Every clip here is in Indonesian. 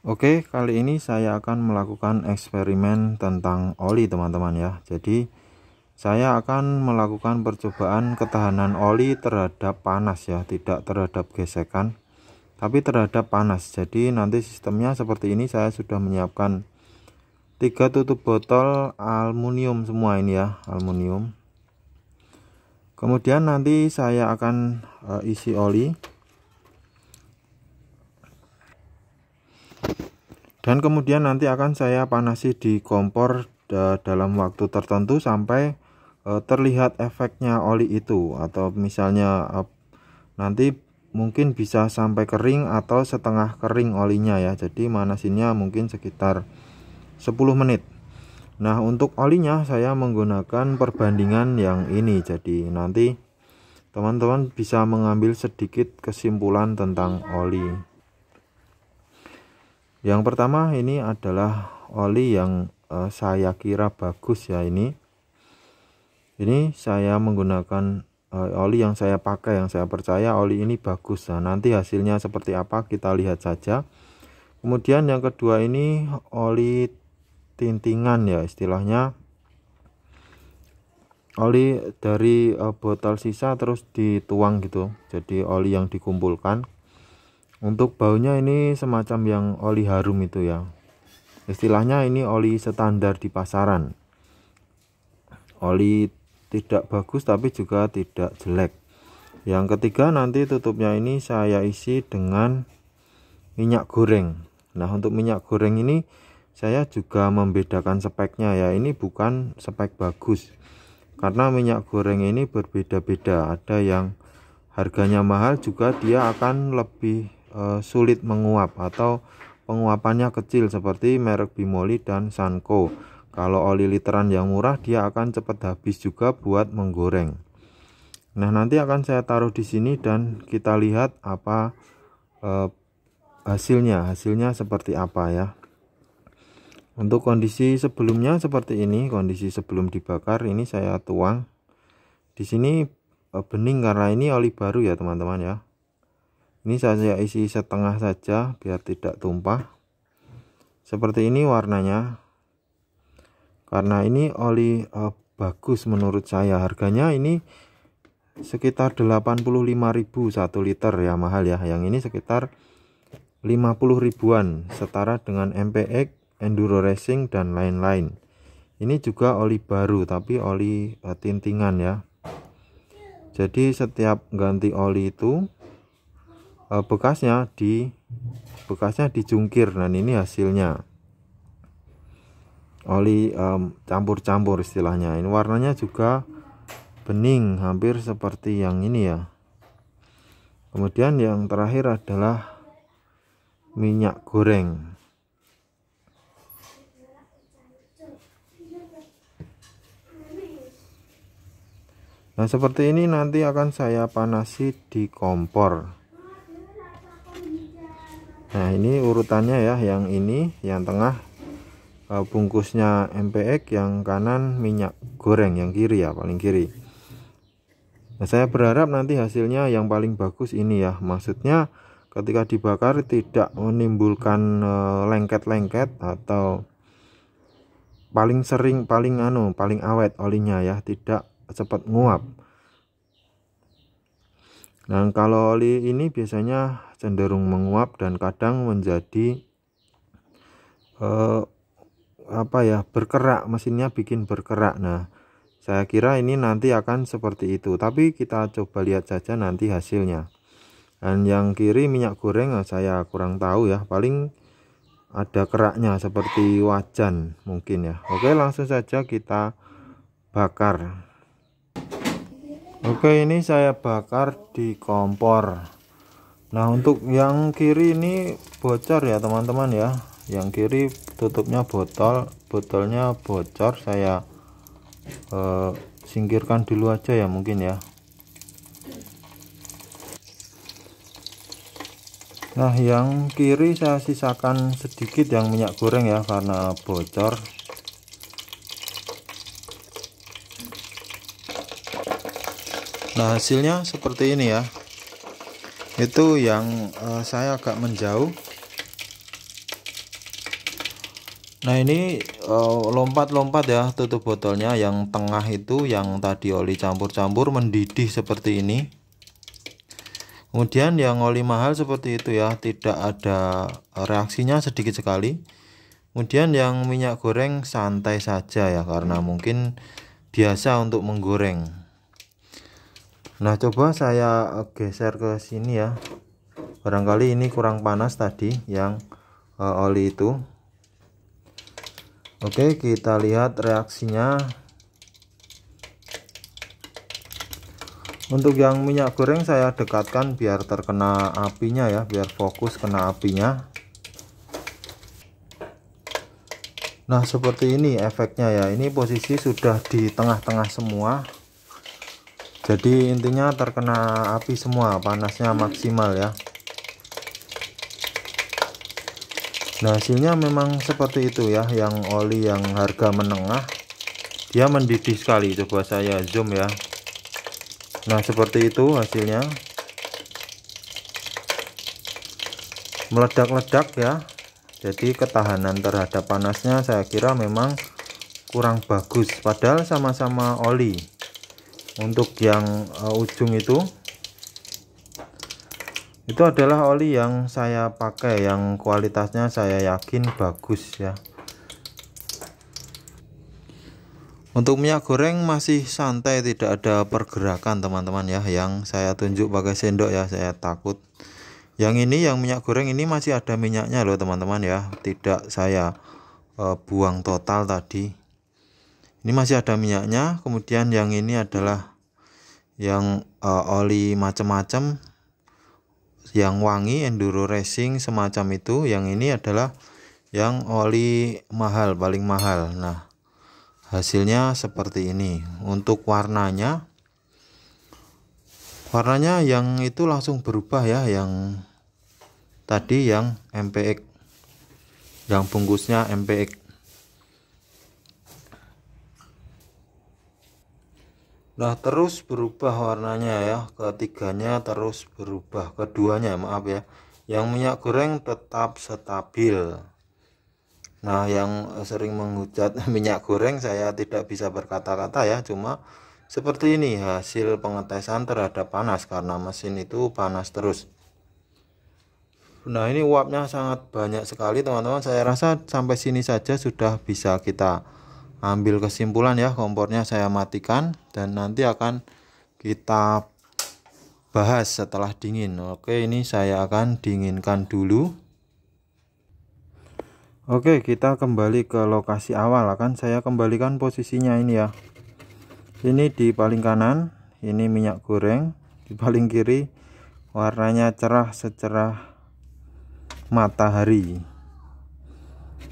Oke, kali ini saya akan melakukan eksperimen tentang oli teman-teman ya. Jadi saya akan melakukan percobaan ketahanan oli terhadap panas ya, tidak terhadap gesekan, tapi terhadap panas. Jadi nanti sistemnya seperti ini. Saya sudah menyiapkan 3 tutup botol aluminium semua ini ya, aluminium. Kemudian nanti saya akan isi oli. Dan kemudian nanti akan saya panasi di kompor dalam waktu tertentu sampai terlihat efeknya oli itu, atau misalnya nanti mungkin bisa sampai kering atau setengah kering olinya ya. Jadi manasinnya mungkin sekitar 10 menit. Nah, untuk olinya saya menggunakan perbandingan yang ini. Jadi nanti teman-teman bisa mengambil sedikit kesimpulan tentang oli. Yang pertama ini adalah oli yang saya kira bagus ya. Ini saya menggunakan oli yang saya pakai, yang saya percaya oli ini bagus. Nah, nanti hasilnya seperti apa kita lihat saja. Kemudian yang kedua ini oli tintingan ya, istilahnya oli dari botol sisa terus dituang gitu. Jadi oli yang dikumpulkan. Untuk baunya ini semacam yang oli harum itu ya. Istilahnya ini oli standar di pasaran. Oli tidak bagus tapi juga tidak jelek. Yang ketiga nanti tutupnya ini saya isi dengan minyak goreng. Nah, untuk minyak goreng ini saya juga membedakan speknya ya. Ini bukan spek bagus, karena minyak goreng ini berbeda-beda. Ada yang harganya mahal, juga dia akan lebih sulit menguap atau penguapannya kecil seperti merek Bimoli dan Sanko. Kalau oli literan yang murah dia akan cepat habis juga buat menggoreng. Nah, nanti akan saya taruh di sini dan kita lihat apa hasilnya seperti apa ya. Untuk kondisi sebelumnya seperti ini, kondisi sebelum dibakar ini saya tuang di sini bening karena ini oli baru ya teman-teman ya. Ini saya isi setengah saja biar tidak tumpah. Seperti ini warnanya. Karena ini oli bagus menurut saya. Harganya ini sekitar 85.000 1 liter ya, mahal ya. Yang ini sekitar 50 ribuan, setara dengan MPX, Enduro Racing dan lain-lain. Ini juga oli baru tapi oli tintingan ya. Jadi setiap ganti oli itu bekasnya dijungkir. Dan ini hasilnya oli campur-campur istilahnya. Ini warnanya juga bening hampir seperti yang ini ya. Kemudian yang terakhir adalah minyak goreng. Nah, seperti ini nanti akan saya panasi di kompor. Nah, ini urutannya ya, yang ini yang tengah bungkusnya MPX, yang kanan minyak goreng, yang kiri ya, paling kiri. Nah, saya berharap nanti hasilnya yang paling bagus ini ya. Maksudnya ketika dibakar tidak menimbulkan lengket-lengket atau paling awet olinya ya, tidak cepat nguap. Nah, kalau oli ini biasanya cenderung menguap dan kadang menjadi berkerak, mesinnya bikin berkerak. Nah, saya kira ini nanti akan seperti itu, tapi kita coba lihat saja nanti hasilnya. Dan yang kiri minyak goreng saya kurang tahu ya, paling ada keraknya seperti wajan mungkin ya. Oke, langsung saja kita bakar. Oke, ini saya bakar di kompor. Nah, untuk yang kiri ini bocor ya teman-teman ya. Yang kiri tutupnya botolnya bocor. Saya singkirkan dulu aja ya mungkin ya. Nah, yang kiri saya sisakan sedikit yang minyak goreng ya, karena bocor. Nah, hasilnya seperti ini ya. Itu yang saya agak menjauh. Nah ini lompat-lompat ya tutup botolnya, yang tengah itu yang tadi oli campur-campur mendidih seperti ini. Kemudian yang oli mahal seperti itu ya, tidak ada reaksinya sedikit sekali. Kemudian yang minyak goreng santai saja ya, karena mungkin biasa untuk menggoreng. Nah coba saya geser ke sini ya, barangkali ini kurang panas tadi yang oli itu. Oke, kita lihat reaksinya. Untuk yang minyak goreng saya dekatkan biar terkena apinya ya, biar fokus kena apinya. Nah seperti ini efeknya ya, ini posisi sudah di tengah-tengah semua, jadi intinya terkena api semua, panasnya maksimal ya. Nah hasilnya memang seperti itu ya, yang oli yang harga menengah dia mendidih sekali. Coba saya zoom ya. Nah seperti itu hasilnya, meledak-ledak ya. Jadi ketahanan terhadap panasnya saya kira memang kurang bagus, padahal sama-sama oli. Untuk yang ujung itu adalah oli yang saya pakai, yang kualitasnya saya yakin bagus ya. Untuk minyak goreng masih santai, tidak ada pergerakan teman-teman ya, yang saya tunjuk pakai sendok ya, saya takut. Yang ini yang minyak goreng ini masih ada minyaknya loh teman-teman ya, tidak saya buang total tadi. Ini masih ada minyaknya. Kemudian yang ini adalah yang oli macam-macam, yang wangi enduro racing semacam itu. Yang ini adalah yang oli mahal, paling mahal. Nah hasilnya seperti ini. Untuk warnanya yang itu langsung berubah ya, yang tadi yang MPX, yang bungkusnya MPX. Nah terus berubah warnanya ya, ketiganya terus berubah, keduanya maaf ya. Yang minyak goreng tetap stabil. Nah yang sering menghujat minyak goreng saya tidak bisa berkata-kata ya, cuma seperti ini hasil pengetesan terhadap panas, karena mesin itu panas terus. Nah ini uapnya sangat banyak sekali teman-teman. Saya rasa sampai sini saja sudah bisa kita ambil kesimpulan ya. Kompornya saya matikan dan nanti akan kita bahas setelah dingin. Oke, ini saya akan dinginkan dulu. Oke, kita kembali ke lokasi awal. Akan saya kembalikan posisinya ini ya. Ini di paling kanan, ini minyak goreng. Di paling kiri warnanya cerah secerah matahari.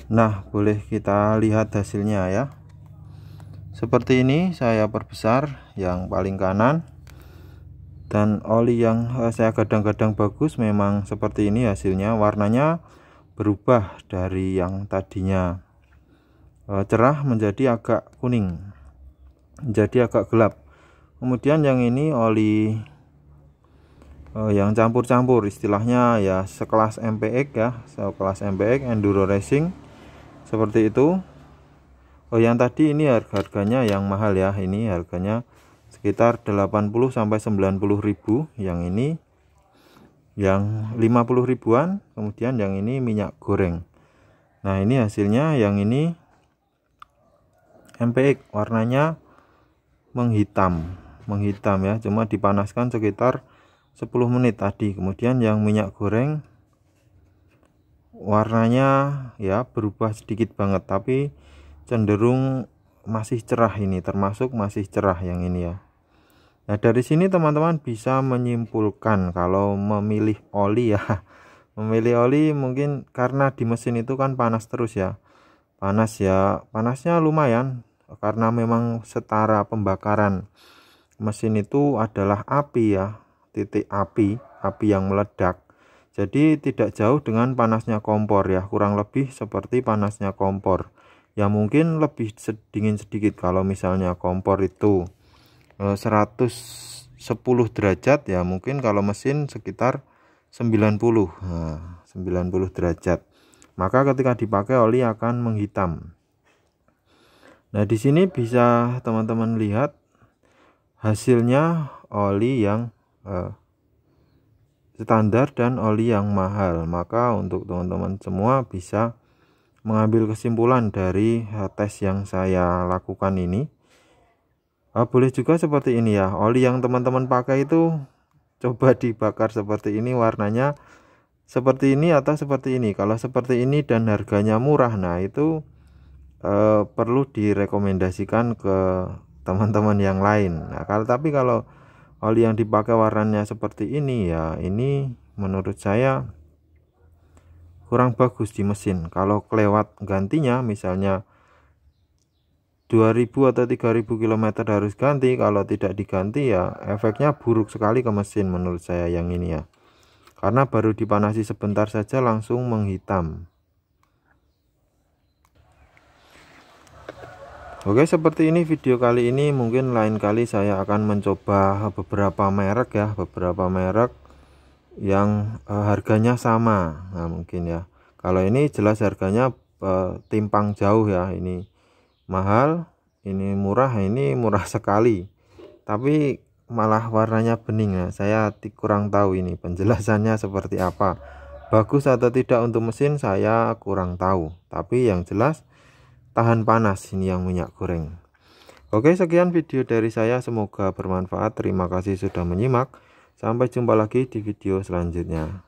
Nah boleh kita lihat hasilnya ya. Seperti ini saya perbesar yang paling kanan, dan oli yang saya gadang-gadang bagus memang seperti ini hasilnya. Warnanya berubah dari yang tadinya cerah menjadi agak kuning, menjadi agak gelap. Kemudian yang ini oli yang campur-campur, istilahnya ya sekelas MPX ya, sekelas MPX Enduro Racing seperti itu. Oh yang tadi ini harganya yang mahal ya, ini harganya sekitar 80 sampai 90 ribu. Yang ini yang 50 ribuan. Kemudian yang ini minyak goreng. Nah ini hasilnya, yang ini MPX warnanya menghitam ya, cuma dipanaskan sekitar 10 menit tadi. Kemudian yang minyak goreng warnanya ya berubah sedikit banget, tapi cenderung masih cerah, ini termasuk masih cerah yang ini ya. Nah dari sini teman-teman bisa menyimpulkan kalau memilih oli ya, memilih oli mungkin karena di mesin itu kan panas terus ya, panasnya lumayan, karena memang setara pembakaran mesin itu adalah api ya, titik api yang meledak. Jadi tidak jauh dengan panasnya kompor ya, kurang lebih seperti panasnya kompor. Ya mungkin lebih dingin sedikit. Kalau misalnya kompor itu 110 derajat ya, mungkin kalau mesin sekitar 90 derajat. maka ketika dipakai oli akan menghitam. Nah, di sini bisa teman-teman lihat hasilnya oli yang standar dan oli yang mahal. Maka untuk teman-teman semua bisa mengambil kesimpulan dari tes yang saya lakukan ini. Boleh juga seperti ini ya, oli yang teman-teman pakai itu coba dibakar seperti ini, warnanya seperti ini atau seperti ini. Kalau seperti ini dan harganya murah, nah itu perlu direkomendasikan ke teman-teman yang lain. Nah, kalau oli yang dipakai warnanya seperti ini ya, ini menurut saya kurang bagus di mesin. Kalau kelewat gantinya misalnya 2000 atau 3000 km harus ganti, kalau tidak diganti ya efeknya buruk sekali ke mesin menurut saya yang ini ya, karena baru dipanasi sebentar saja langsung menghitam. Oke, seperti ini video kali ini. Mungkin lain kali saya akan mencoba beberapa merek ya, beberapa merek yang harganya sama. Nah, mungkin ya, kalau ini jelas harganya timpang jauh ya, ini mahal, ini murah sekali, tapi malah warnanya bening. Nah, saya kurang tahu ini penjelasannya seperti apa, bagus atau tidak untuk mesin saya kurang tahu, tapi yang jelas tahan panas ini yang minyak goreng. Oke, sekian video dari saya, semoga bermanfaat. Terima kasih sudah menyimak, sampai jumpa lagi di video selanjutnya.